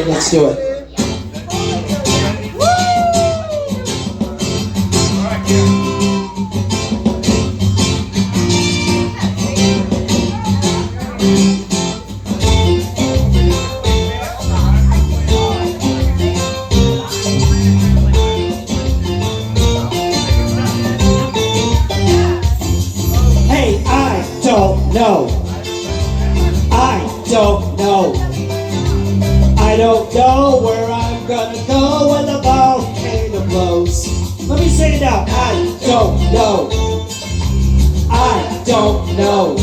Let's do it. Hey, I don't know. I don't know. I don't know where I'm gonna go when the volcano blows. Let me say it now. I don't know. I don't know.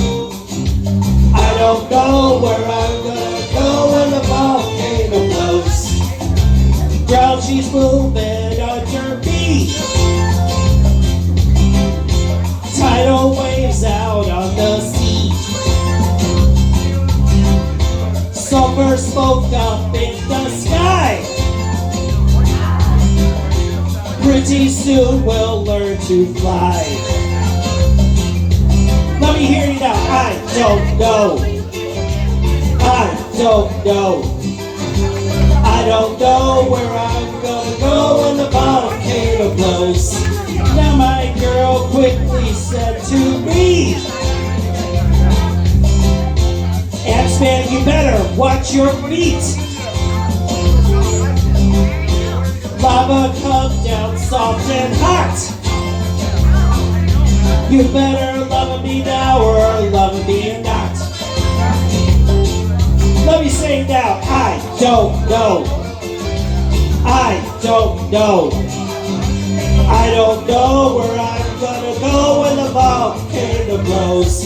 I don't know where I'm gonna go when the volcano blows. Ground she's moving under me. Tidal waves out on the sea. Sulfur smoke up in the sky. Pretty soon we'll learn to fly. Let me hear you now. I don't know. I don't know. I don't know where I'm gonna go when the volcano blows. Now my girl quickly said to me, Axeman, you better watch your feet. Lava comes down soft and hot. You better love me now or love me not. Let me say it now. I don't know. I don't know. I don't know where I'm gonna go when the volcano blows.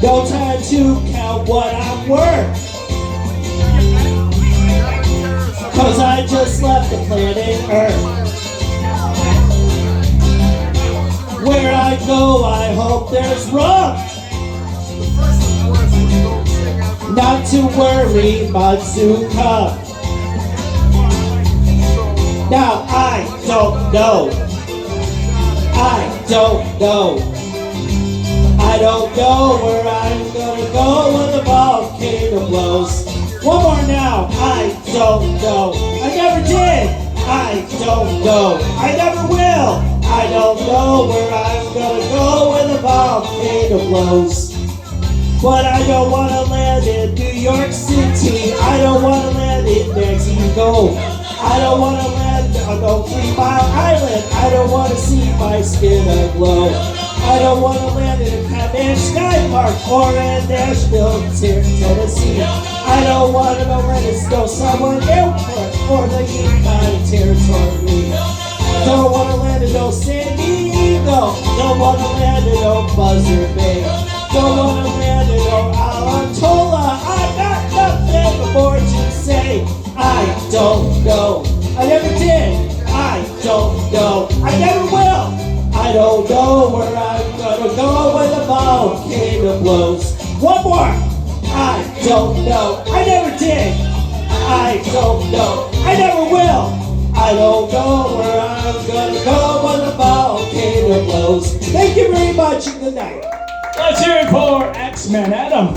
No time to count what I'm worth, 'cause I just left the planet Earth. Where I go, I hope there's room. Not to worry, Matsuka. Now I don't know. I don't know. I don't know where I'm gonna go when the volcano blows. One more now. I don't know. I never did. I don't know. I never will. I don't know where I'm gonna go when the volcano blows. But I don't wanna land in New York City. I don't wanna land in Mexico. I don't wanna land on no 3 Mile Island. I don't wanna see my skin aglow. I don't wanna land in a Comanche Sky Park or in Nashville, Tennessee. I don't wanna go land in Snow Someone Airport or the Yukon Territory. Don't wanna land in no San Diego. Don't wanna land in no Buzzard Bay. Don't wanna land in no Alatola. I got nothing more to say. I don't know. I never did. I don't know. I never will. I don't know where I'm gonna go when the volcano blows. One more. I don't know. I never did. I don't know. I never will. I don't know where I'm gonna go when the volcano blows. Thank you very much and good night. Let's hear it for Axeman, Adam.